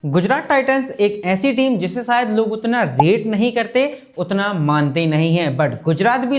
Gujarat Titans एक ऐसी team जिसे शायद लोग उतना रेट नहीं करते, उतना मानते नहीं हैं, बट गुजरात भी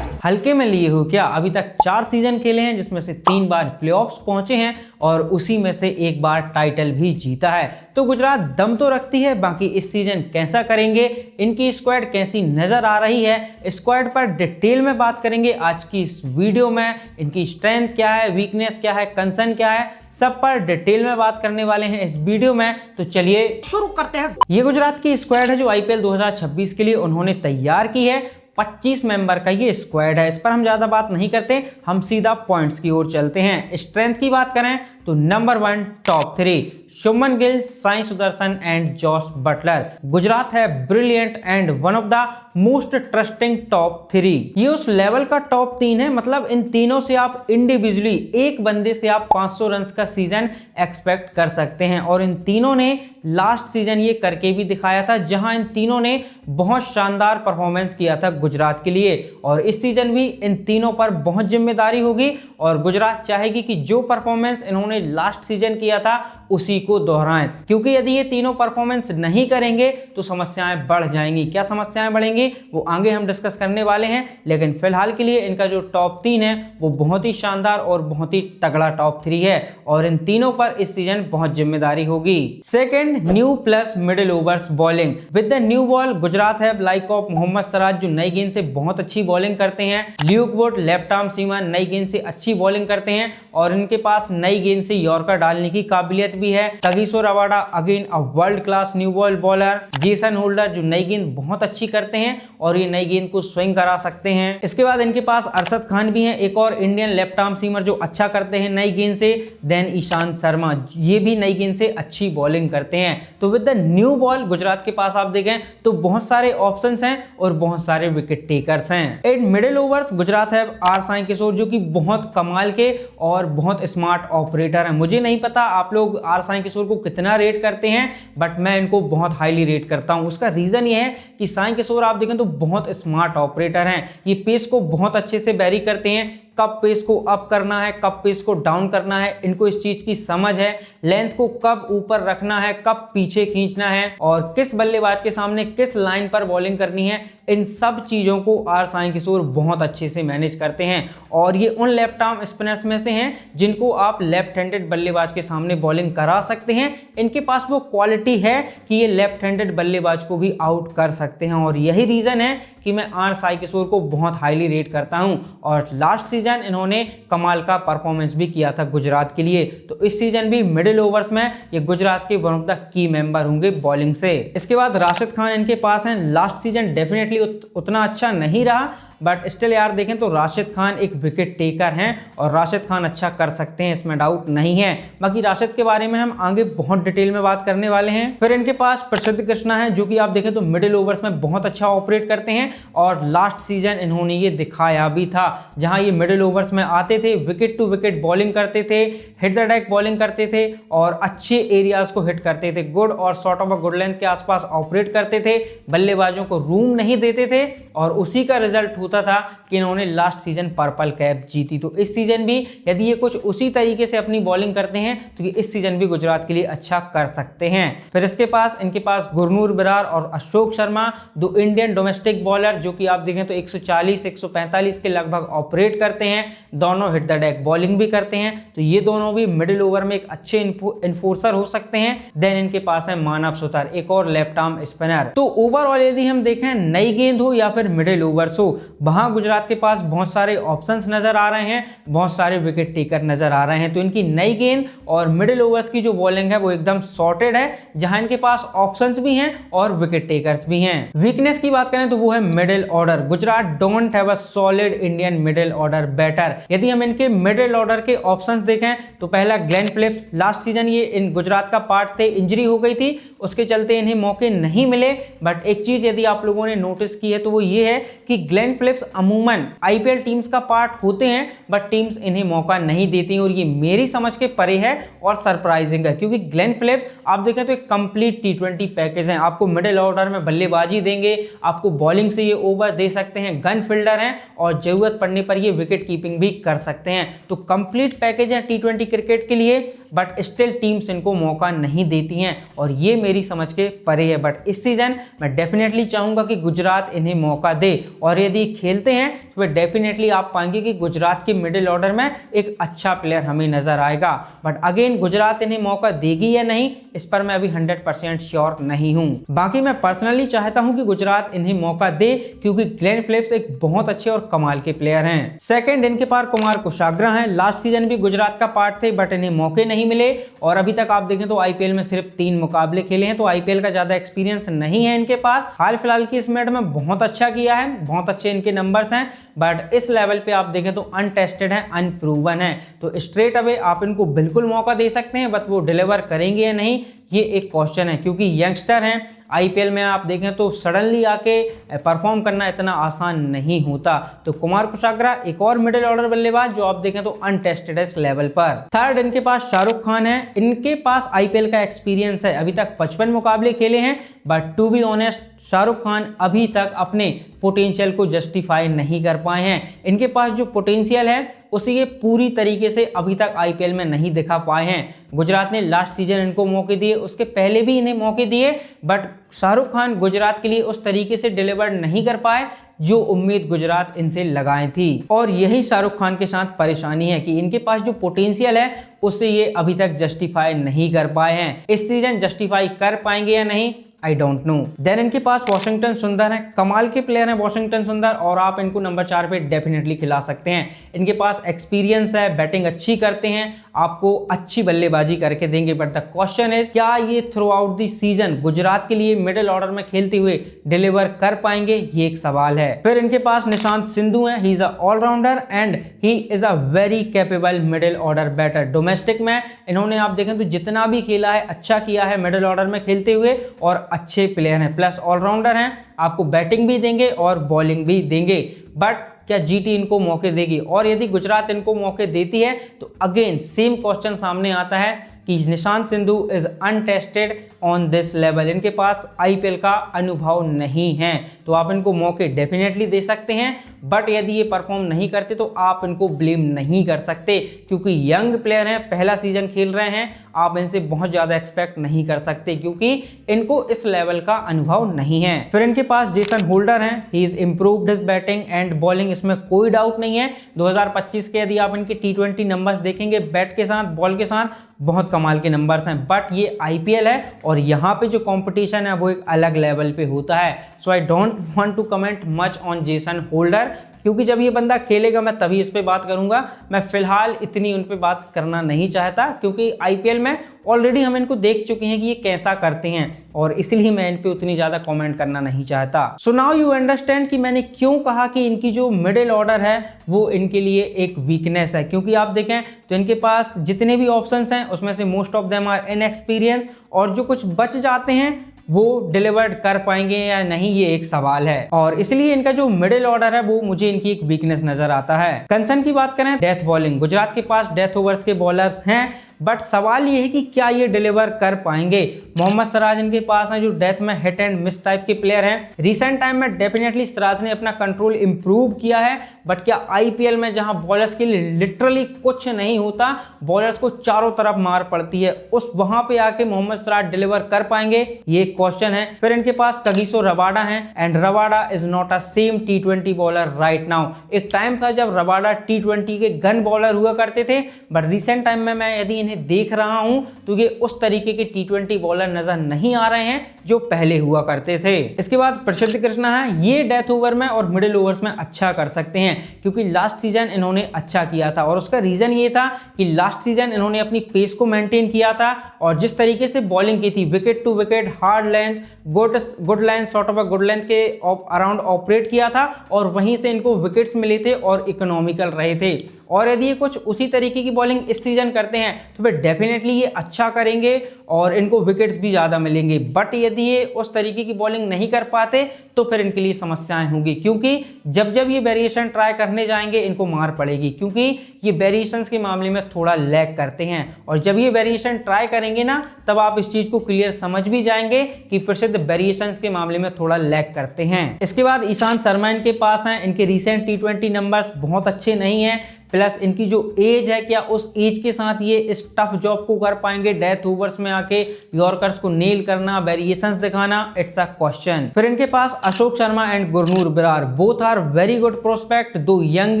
हल्के में लिए हो क्या। अभी तक 4 सीजन खेले हैं जिसमें से 3 बार प्लेऑफ्स पहुंचे हैं और उसी में से 1 बार टाइटल भी जीता है। तो गुजरात दम तो रखती है, बाकी इस सीजन कैसा करेंगे, इनकी स्क्वाड कैसी नजर आ रही है, स्क्वाड पर डिटेल में बात करेंगे आज की इस वीडियो में। इनकी स्ट्रेंथ क्या है, वीकनेस क्या है, कंसर्न क्या है, सब पर डिटेल में बात करने वाले हैं इस वीडियो में। तो चलिए शुरू करते हैं। ये गुजरात की स्क्वाड है जो आईपीएल 2026 के लिए उन्होंने तैयार की है। 25 मेंबर का ये स्क्वाड है। इस पर हम ज्यादा बात नहीं करते, हम सीधा पॉइंट्स की ओर चलते हैं। स्ट्रेंथ की बात करें तो number 1 top 3 Shubman Gill, Sai Sudharsan and Jos Buttler. Gujarat है brilliant and one of the most trusting top 3। ये उस लेवल का टॉप 3 है, मतलब इन तीनों से आप इंडिविजुअली एक बंदे से आप 500 रन का सीजन एक्सपेक्ट कर सकते हैं। और इन तीनों ने लास्ट सीजन ये करके भी दिखाया था, जहां इन तीनों ने बहुत शानदार परफॉर्मेंस किया था गुजरात के लिए। और इस सीजन भी इन तीनों पर बहुत जिम्मेदारी होगी और गुजरात चाहेगी कि जो परफॉर्मेंस इन्होंने लास्ट सीजन किया था उसी को दोहराएं, क्योंकि यदि ये तीनों परफॉर्मेंस नहीं करेंगे तो समस्याएं बढ़ जाएंगी। क्या समस्याएं बढ़ेंगी वो आगे हम डिस्कस करने वाले हैं, लेकिन फिलहाल के लिए इनका जो टॉप 3 है वो बहुत ही शानदार और बहुत ही तगड़ा टॉप 3 है और इन तीनों पर इस सीजन बहुत जिम्मेदारी होगी। Second, new plus middle overs bowling. With the new ball Gujarat है लाइक ऑफ मोहम्मद सिराज जो नई गेंद से बहुत अच्छी बॉलिंग करते हैं, Luke Wood left arm seamer नई गेंद से अच्छी बॉलिंग करते हैं और इनके पास नई गेंद से यॉर्कर डालने की काबिलियत भी है। Kagiso Rabada again a world class new ball bowler, Jason Holder जो नई गेंद बहुत अच्छी करते हैं और ये नई गेंद को स्विंग करा सकते हैं। इसके बाद इनके पास अरशद खान भी हैं, एक और इंडियन लेफ्ट आर्म सीमर जो अच्छा करते हैं नई गेंद से। देन ईशांत शर्मा, ये भी नई गेंद से अच्छी बॉलिंग करते हैं। तो with the new ball Gujarat के पास आप देखें तो बहुत सारे ऑप्शंस हैं और बहुत सारे विकेट टेकर्स हैं। एट मिडिल ओवर्स गुजरात है आर साई किशोर जो कि बहुत कमाल के और बहुत स्मार्ट ऑपरेटर हैं। मुझे नहीं पता आप लोग आर साई किशोर को कितना रेट करते हैं, बट मैं इनको बहुत हाईली रेट करता हूं। उसका रीजन ये है कि साई किशोर आप देखें तो बहुत स्मार्ट ऑपरेटर हैं। ये पेस को बहुत अच्छे से बैरी करते हैं, कब पेस को अप करना है, कब पेस को डाउन करना है, इनको इस चीज की समझ है। लेंथ को कब ऊपर रखना है, कब पीछे खींचना है और किस बल्लेबाज के सामने किस लाइन पर बॉलिंग करनी है, इन सब चीजों को आर साई किशोर बहुत अच्छे से मैनेज करते हैं। और ये उन लेफ्ट आर्म स्पिनर्स में से हैं जिनको आप लेफ्ट हैंडेड बल्लेबाज के सामने बॉलिंग करा सकते हैं। इनके पास वो क्वालिटी है कि ये लेफ्ट हैंडेड बल्लेबाज को भी आउट कर सकते हैं और यही रीजन है कि मैं आर साई किशोर को बहुत हाईली रेट करता हूं। और लास्ट सीजन इन्होंने कमाल का परफॉर्मेंस भी किया था गुजरात के लिए। तो इस सीजन भी मिडिल ओवर्स में ये गुजरात के one of the key member होंगे बॉलिंग से। इसके बाद राशिद खान इनके पास हैं। लास्ट सीजन डेफिनेटली उतना अच्छा नहीं रहा, बट स्टिल यार देखें तो राशिद खान एक विकेट टेकर हैं और राशिद खान अच्छा कर सकते हैं, इसमें डाउट नहीं है। बाकी राशिद के बारे में हम आगे बहुत डिटेल में बात करने वाले हैं। फिर इनके पास प्रसिद्ध कृष्णा है जो कि आप देखें तो मिडिल ओवर्स में बहुत अच्छा ऑपरेट करते हैं और लास्ट सीजन इन्होंने ये दिखाया भी था, जहां ये मिडिल ओवर्स में आते थे, विकेट टू विकेट बॉलिंग करते थे, हिट द डेक बॉलिंग करते थे और अच्छे एरियाज को हिट करते थे, गुड और short of a good length के आसपास ऑपरेट करते थे, बल्लेबाजों को रूम नहीं देते थे और उसी का रिजल्ट होता था कि इन्होंने लास्ट सीजन पर्पल कैप जीती। तो इस सीजन भी यदि ये कुछ उसी तरीके से अपनी बॉलिंग करते हैं तो ये इस सीजन भी गुजरात के लिए अच्छा कर सकते हैं। फिर इसके पास इनके पास गुरनूर बरार और अशोक शर्मा, दो इंडियन डोमेस्टिक बॉलर जो कि आप देखें तो 140-145 के लगभग ऑपरेट करते हैं, दोनों हिट द डेक बॉलिंग भी करते हैं। तो ये दोनों भी मिडिल ओवर में एक अच्छे इन्फोर्सर हो सकते हैं। देन इनके पास है मानव सुतार, एक और लेफ्ट आर्म स्पिनर। तो ओवरऑल यदि हम देखें नई गेंद हो या फिर मिडिल ओवर्स हो, वहां गुजरात के पास बहुत सारे ऑप्शंस नजर आ रहे हैं, बहुत सारे विकेट टेकर नजर आ रहे हैं। तो इनकी नई गेंद और मिडिल ओवर्स की जो बॉलिंग है वो एकदम सॉर्टेड है, जहां इनके पास ऑप्शंस भी हैं और विकेट टेकर्स भी हैं। वीकनेस की बात करें तो वो है middle order. Gujarat don't have a solid Indian middle order batter. यदि हम इनके मिडिल ऑर्डर के ऑप्शंस देखें तो पहला ग्लेन फिलिप्स, लास्ट सीजन ये इन गुजरात का पार्ट थे, इंजरी हो गई थी, उसके चलते इन्हें मौके नहीं मिले। बट एक चीज यदि आप लोगों ने नोटिस की है तो वो ये है कि ग्लेन फिलिप्स अमूमन आईपीएल टीम्स का पार्ट होते हैं बट टीम्स इन्हें मौका नहीं देती और ये मेरी समझ के परे है और सरप्राइजिंग है, क्योंकि ग्लेन फिलिप्स आप देखें तो एक कंप्लीट टी20 पैकेज है। आपको मिडिल ऑर्डर में बल्लेबाजी देंगे, आपको बॉलिंग से ये ओवर दे सकते हैं, गन फील्डर हैं और जरूरत पड़ने पर ये विकेट विकेट कीपिंग भी कर सकते हैं। तो कंप्लीट पैकेज है T20 क्रिकेट के लिए, बट स्टिल टीम्स इनको मौका नहीं देती हैं और ये मेरी समझ के परे है। बट इस सीजन मैं डेफिनेटली चाहूंगा कि गुजरात इन्हें मौका दे और यदि खेलते हैं तो वे डेफिनेटली आप पाएंगे कि गुजरात के मिडिल ऑर्डर में एक अच्छा प्लेयर हमें नजर आएगा। बट अगेन गुजरात इन्हें मौका देगी या नहीं, इस पर मैं अभी 100% श्योर नहीं हूं। बाकी मैं पर्सनली चाहता हूं कि गुजरात इन्हें मौका दे, क्योंकि ग्लेन फिलिप्स एक बहुत अच्छे और कमाल के प्लेयर हैं। सेकंड इनके पास कुमार कुशाग्रा हैं। लास्ट सीजन भी गुजरात का पार्ट थे, बट इन्हें मौके नहीं मिले और अभी तक आप देखें तो आईपीएल में सिर्फ 3 मुकाबले खेले हैं, तो आईपीएल का ज्यादा एक्सपीरियंस नहीं है इनके पास। हाल फिलहाल की इस मैच में बहुत अच्छा किया है, बहुत अच्छे इनके नंबर्स हैं, बट इस लेवल पे आप देखें तो अनटेस्टेड है, अनप्रूवन है। तो स्ट्रेट अवे आप इनको बिल्कुल मौका दे सकते हैं, बट वो डिलीवर करेंगे या नहीं ये एक क्वेश्चन है, क्योंकि यंगस्टर हैं। आईपीएल में आप देखें तो सडनली आके परफॉर्म करना इतना आसान नहीं होता। तो कुमार कुशाग्रा एक और मिडिल ऑर्डर बल्लेबाज जो आप देखें तो अनटेस्टेड है इस लेवल पर। थर्ड इनके पास शाहरुख खान है। इनके पास आईपीएल का एक्सपीरियंस है, अभी तक 55 मुकाबले खेले हैं, but to be honest Shahrukh Khan अभी तक अपने पोटेंशियल को जस्टिफाई नहीं कर पाए हैं। इनके पास जो पोटेंशियल है उसे ये पूरी तरीके से अभी तक आईपीएल में नहीं दिखा पाए हैं। गुजरात ने लास्ट सीजन इनको मौके दिए, उसके पहले भी इन्हें मौके दिए, बट शाहरुख खान गुजरात के लिए उस तरीके से डिलीवर नहीं कर पाए जो उम्मीद गुजरात इनसे लगाई थी। और यही शाहरुख खान के साथ परेशानी है कि इनके पास जो पोटेंशियल है उसे ये अभी तक जस्टिफाई नहीं कर पाए हैं। इस सीजन जस्टिफाई कर पाएंगे या नहीं आई डोंट नो। देन इनके पास वॉशिंगटन सुंदर है। कमाल के प्लेयर हैं वॉशिंगटन सुंदर और आप इनको नंबर 4 पे डेफिनेटली खिला सकते हैं। इनके पास एक्सपीरियंस है, बैटिंग अच्छी करते हैं, आपको अच्छी बल्लेबाजी करके देंगे। बट द क्वेश्चन इज क्या ये through out the season Gujarat के लिए मिडिल ऑर्डर में खेलते हुए डिलीवर कर पाएंगे, ये एक सवाल है। फिर इनके पास निशांत सिंधु है। He is a allrounder and he is a very capable middle order batter. Domestic में इन्होंने आप देखें तो जितना भी खेला है अच्छा किया है मिडिल ऑर्डर में खेलते हुए और अच्छे प्लेयर हैं, प्लस ऑलराउंडर हैं, आपको बैटिंग भी देंगे और बॉलिंग भी देंगे। बट क्या जीटी इनको मौके देगी? और यदि गुजरात इनको मौके देती है तो अगेन सेम क्वेश्चन सामने आता है कि Nishant Sindhu is untested on this level. इनके पास आईपीएल का अनुभव नहीं है, तो आप इनको मौके डेफिनेटली दे सकते हैं, बट यदि ये परफॉर्म नहीं करते तो आप इनको ब्लेम नहीं कर सकते, क्योंकि यंग प्लेयर हैं, पहला सीजन खेल रहे हैं, आप इनसे बहुत ज़्यादा एक्सपेक्ट नहीं कर सकते क्योंकि इनको इस लेवल का अनुभव नहीं है। फिर इनके पास जेसन होल्डर हैं। He is improved his batting and bowling, इसमें कोई डाउट नहीं है। 2025 के यदि आप इनके T20 नंबर्स देखेंगे बैट के साथ बॉल के साथ बहुत कमाल के नंबर्स हैं, बट ये आईपीएल है और यहाँ पे जो कंपटीशन है वो एक अलग लेवल पे होता है। So I don't want to comment much on Jason Holder, क्योंकि जब ये बंदा खेलेगा मैं तभी इस पे बात करूंगा। मैं फिलहाल इतनी उन पे बात करना नहीं चाहता, क्योंकि आईपीएल में ऑलरेडी हम इनको देख चुके हैं कि ये कैसा करते हैं और इसलिए मैं इन पे उतनी ज़्यादा कमेंट करना नहीं चाहता। सो नाउ यू अंडरस्टैंड कि मैंने क्यों कहा कि इनकी जो मिडिल ऑर्डर है वो इनके लिए एक वीकनेस है, क्योंकि आप देखें तो इनके पास जितने भी ऑप्शंस हैं उसमें से most of them are inexperience, और जो कुछ बच जाते हैं वो डिलीवर्ड कर पाएंगे या नहीं ये एक सवाल है, और इसलिए इनका जो मिडिल ऑर्डर है वो मुझे इनकी एक वीकनेस नजर आता है। कंसर्न की बात करें डेथ बॉलिंग, गुजरात के पास डेथ ओवर्स के बॉलर्स हैं, बट सवाल ये है कि क्या ये डिलीवर कर पाएंगे। मोहम्मद सिराज इनके पास हैं जो डेथ में हिट एंड मिस टाइप के प्लेयर हैं। रिसेंट टाइम में डेफिनेटली सिराज ने अपना कंट्रोल इंप्रूव किया है, बट क्या आईपीएल में जहां बॉलर्स के लिए लिटरली कुछ नहीं होता, बॉलर्स को चारों तरफ मार पड़ती है, उस वहां पे आके मोहम्मद सिराज डिलीवर कर पाएंगे, ये क्वेश्चन है। फिर इनके पास कगिसो रबाडा है and Rabada is not a same T20 bowler right now. एक टाइम था जब रबाडा T20 के गन बॉलर हुआ करते थे, बट रिसेंट टाइम में मैं यदि देख रहा हूं तो ये उस तरीके के T20 बॉलर नजर नहीं आ रहे हैं जो पहले हुआ करते थे। इसके बाद प्रसिद्ध कृष्णा है, ये डेथ ओवर में और मिडिल ओवर्स में अच्छा कर सकते हैं, क्योंकि लास्ट सीजन इन्होंने अच्छा किया था और उसका रीजन ये था कि लास्ट सीजन इन्होंने अपनी पेस को मेंटेन किया था और जिस तरीके से बॉलिंग की थी, wicket to wicket, hard length, good length, sort of good length के अराउंड ऑपरेट किया था और वहीं से इनको विकेट्स मिले थे और इकोनॉमिकल रहे थे। और यदि ये कुछ उसी तरीके की बॉलिंग इस सीजन करते हैं तो फिर डेफिनेटली ये अच्छा करेंगे और इनको विकेट्स भी ज़्यादा मिलेंगे। बट यदि ये उस तरीके की बॉलिंग नहीं कर पाते तो फिर इनके लिए समस्याएं होंगी, क्योंकि जब जब ये वेरिएशन ट्राई करने जाएंगे इनको मार पड़ेगी, क्योंकि ये वेरिएशंस के मामले में थोड़ा लैग करते हैं। और जब ये वेरिएशन ट्राई करेंगे ना तब आप इस चीज़ को क्लियर समझ भी जाएंगे कि प्रसिद्ध वेरिएशंस के मामले में थोड़ा लैग करते हैं। इसके बाद ईशांत शर्मा इनके पास हैं। इनके रीसेंट टी20 नंबर्स बहुत अच्छे नहीं हैं, प्लस इनकी जो एज है, क्या उस एज के साथ ये इस टफ जॉब को कर पाएंगे, डेथ ओवर्स में आके यॉर्कर्स को नेल करना, वेरिएशंस दिखाना, इट्स अ क्वेश्चन। फिर इनके पास Ashok Sharma and Gurnoor Brar, both are very good prospect, दो यंग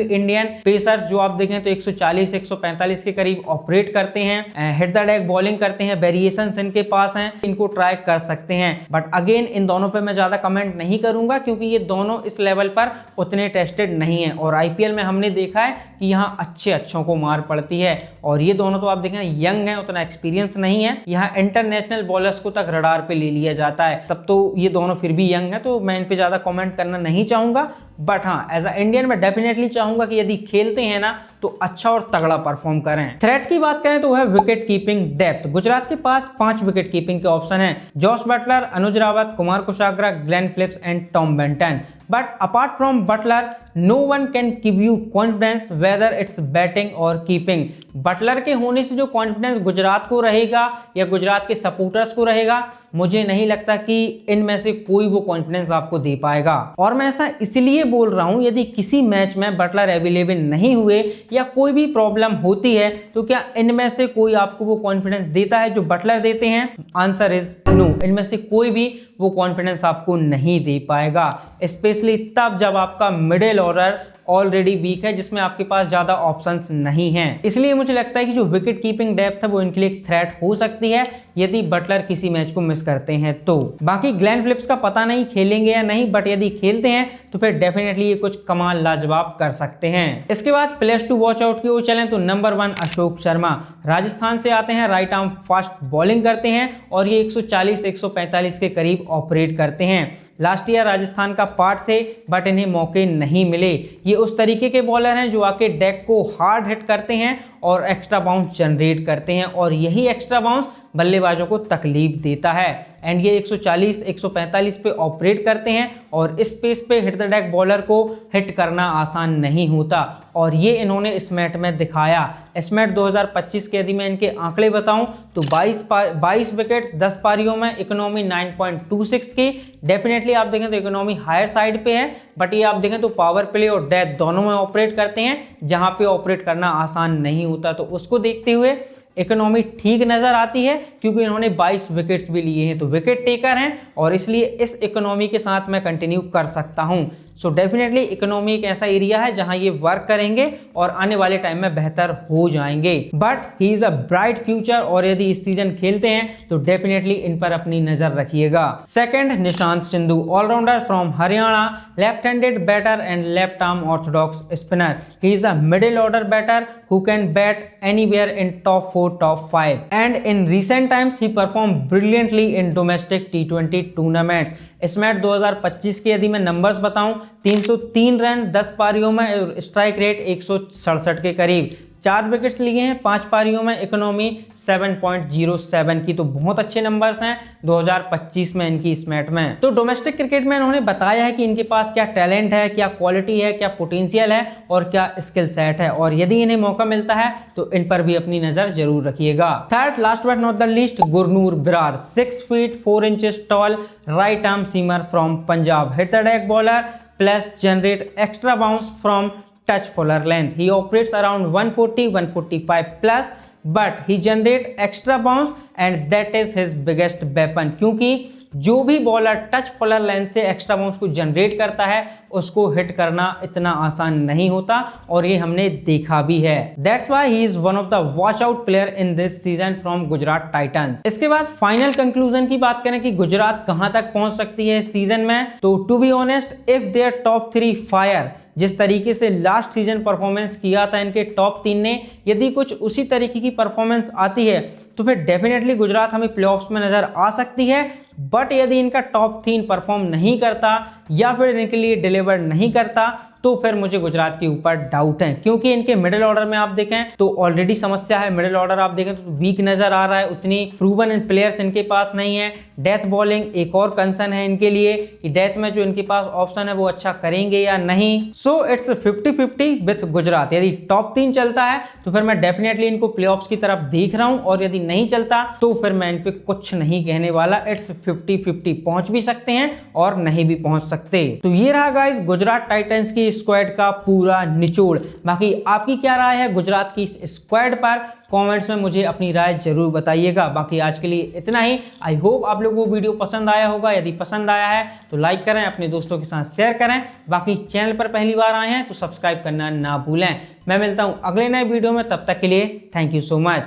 इंडियन पेसर जो आप देखें तो 140 145 के करीब ऑपरेट करते हैं, हिट द डेक बॉलिंग करते हैं, वेरिएशंस इनके पास हैं, इनको ट्राई कर सकते हैं। बट अगेन इन दोनों पे मैं ज्यादा कमेंट नहीं करूंगा क्योंकि ये दोनों इस लेवल पर उतने टेस्टेड नहीं है और आईपीएल में हमने देखा है कि यहाँ अच्छों को मार पड़ती है और ये दोनों तो आप देखें यंग हैं, उतना एक्सपीरियंस नहीं है, यहाँ इंटरनेशनल बॉलर्स को तक रडार पे ले लिया जाता है, तब तो ये दोनों फिर भी यंग है, तो मैं इन पे ज्यादा कमेंट करना नहीं चाहूंगा। बट हाँ, एज अ इंडियन मैं डेफिनेटली चाहूंगा कि यदि खेलते हैं ना तो अच्छा और तगड़ा परफॉर्म करें। थ्रेट की बात करें तो वह विकेट कीपिंग डेप्थ। गुजरात के पास 5 विकेट कीपिंग के ऑप्शन हैं, Jos Buttler, Anuj Rawat, Kumar Kushagra, Glenn Phillips and Tom Banton. But apart from Buttler no one can give you confidence whether it's batting और कीपिंग। बटलर के होने से जो कॉन्फिडेंस गुजरात को रहेगा या गुजरात के सपोर्टर्स को रहेगा, मुझे नहीं लगता कि इनमें से कोई वो कॉन्फिडेंस आपको दे पाएगा। और मैं ऐसा इसलिए बोल रहा हूं, यदि किसी मैच में बटलर अवेलेबल नहीं हुए या कोई भी प्रॉब्लम होती है तो क्या इनमें से कोई आपको वो कॉन्फिडेंस देता है जो बटलर देते हैं? Answer is no. इनमें से कोई भी वो कॉन्फिडेंस आपको नहीं दे पाएगा, स्पेशली तब जब आपका मिडिल ऑर्डर ऑलरेडी वीक है, जिसमें आपके पास ज्यादा ऑप्शंस नहीं हैं। इसलिए मुझे लगता है कि जो विकेट कीपिंग डेप्थ है वो इनके लिए एक थ्रेट हो सकती है यदि बटलर किसी मैच को मिस करते हैं तो। बाकी ग्लेन फिलिप्स का पता नहीं खेलेंगे या नहीं, बट यदि खेलते हैं तो फिर डेफिनेटली ये कुछ कमाल लाजवाब कर सकते हैं। इसके बाद प्लेयर्स टू वॉच आउट की ओर चलें तो नंबर 1 अशोक शर्मा, राजस्थान से आते हैं, राइट आर्म फास्ट बॉलिंग करते हैं और ये 140 145 के करीब ऑपरेट करते हैं। लास्ट ईयर राजस्थान का पार्ट थे बट इन्हें मौके नहीं मिले। ये उस तरीके के बॉलर हैं जो आके डेक को हार्ड हिट करते हैं और एक्स्ट्रा बाउंस जनरेट करते हैं और यही एक्स्ट्रा बाउंस बल्लेबाजों को तकलीफ देता है। एंड ये 140 145 पे ऑपरेट करते हैं और इस पेस पे हिट द डेक बॉलर को हिट करना आसान नहीं होता और ये इन्होंने इस मैच में दिखाया। इस मैच 2025 के यदि मैं इनके आंकड़े बताऊं तो 22 विकेट्स 10 पारियों में, इकोनॉमी 9.26 की। डेफिनेटली आप देखें तो इकोनॉमी हायर साइड पे है, बट ये आप देखें तो पावर प्ले और डेथ दोनों में ऑपरेट करते हैं, जहां पे ऑपरेट करना आसान नहीं होता। तो उसको देखते हुए इकोनॉमी ठीक नजर आती है क्योंकि इन्होंने 22 विकेट्स भी लिए हैं, तो विकेट टेकर हैं और इसलिए इस इकोनॉमी के साथ मैं कंटिन्यू कर सकता हूं। सो डेफिनेटली इकोनॉमी एक ऐसा एरिया है जहां ये वर्क करेंगे और आने वाले टाइम में बेहतर हो जाएंगे। But he is a bright future और यदि इस सीजन खेलते हैं तो डेफिनेटली इन पर अपनी नजर रखिएगा। Second, Nishant Sindhu, allrounder from Haryana, left handed batter and left arm orthodox spinner. He is a middle order batter who can bat anywhere in top 4, top 5. And in recent times he performed brilliantly in domestic T20 tournaments. इस match 2025 के यदि मैं numbers बताऊं, 303 run 10 पारियों में, strike rate 167 के करीब, 4 wickets लिए हैं 5 पारियों में, इकोनॉमी 7.07 की, तो बहुत अच्छे नंबर्स हैं 2025 में इनकी इस मैच में। तो डोमेस्टिक क्रिकेट में इन्होंने बताया है कि इनके पास क्या टैलेंट है, क्या क्वालिटी है, क्या पोटेंशियल है और क्या स्किल सेट है और यदि इन्हें मौका मिलता है तो इन पर भी अपनी नजर जरूर रखिएगा। Third, last but not the least, Gurnoor Brar, 6 feet 4 inches tall, right arm seamer from Punjab, hit the deck bowler plus generate extra bounce from touch polar length. He operates around 140-145 plus, but he generate extra bounce and that is his biggest weapon. क्योंकि जो भी bowler touch polar length से extra bounce को generate करता है उसको hit करना इतना आसान नहीं होता और ये हमने देखा भी है। That's why he is one of the watch out player in this season from Gujarat Titans. इसके बाद फाइनल कंक्लूजन की बात करें कि गुजरात कहां तक पहुंच सकती है इस सीजन में, तो to be honest, if their top 3 fire, जिस तरीके से लास्ट सीजन परफॉर्मेंस किया था इनके टॉप 3 ने, यदि कुछ उसी तरीके की परफॉर्मेंस आती है तो फिर डेफिनेटली गुजरात हमें प्लेऑफ्स में नजर आ सकती है। बट यदि इनका टॉप 3 परफॉर्म नहीं करता या फिर इनके लिए डिलीवर नहीं करता तो फिर मुझे गुजरात के ऊपर डाउट है, क्योंकि इनके मिडिल ऑर्डर में आप देखें तो ऑलरेडी समस्या है। मिडिल ऑर्डर आप देखें तो वीक नजर आ रहा है, उतनी प्रूवन प्लेयर्स इनके पास नहीं है। डेथ बॉलिंग एक और कंसर्न है इनके लिए कि डेथ में जो इनके पास ऑप्शन है वो अच्छा करेंगे या नहीं। So it's 50-50 with Gujarat. यदि टॉप 3 चलता है तो फिर मैं डेफिनेटली इनको प्लेऑफ्स की तरफ देख रहा हूं, और यदि नहीं चलता तो फिर मैं इन पे कुछ नहीं कहने वाला। इट्स 50-50, पहुंच भी सकते हैं और नहीं भी पहुंच सकते। तो ये रहा गाइस गुजरात टाइटंस की स्क्वाड का पूरा निचोड़। बाकी आपकी क्या राय है गुजरात की इस स्क्वाड पर? कमेंट्स में मुझे अपनी राय जरूर बताइएगा। बाकी आज के लिए इतना ही। आई होप आप लोगों को वीडियो पसंद आया होगा। यदि पसंद आया है तो लाइक करें, अपने दोस्तों के साथ शेयर करें। बाकी चैनल पर पहली बार आए हैं तो सब्सक्राइब करना ना भूलें। मैं मिलता हूं अगले नए वीडियो में, तब तक के लिए थैंक यू सो मच।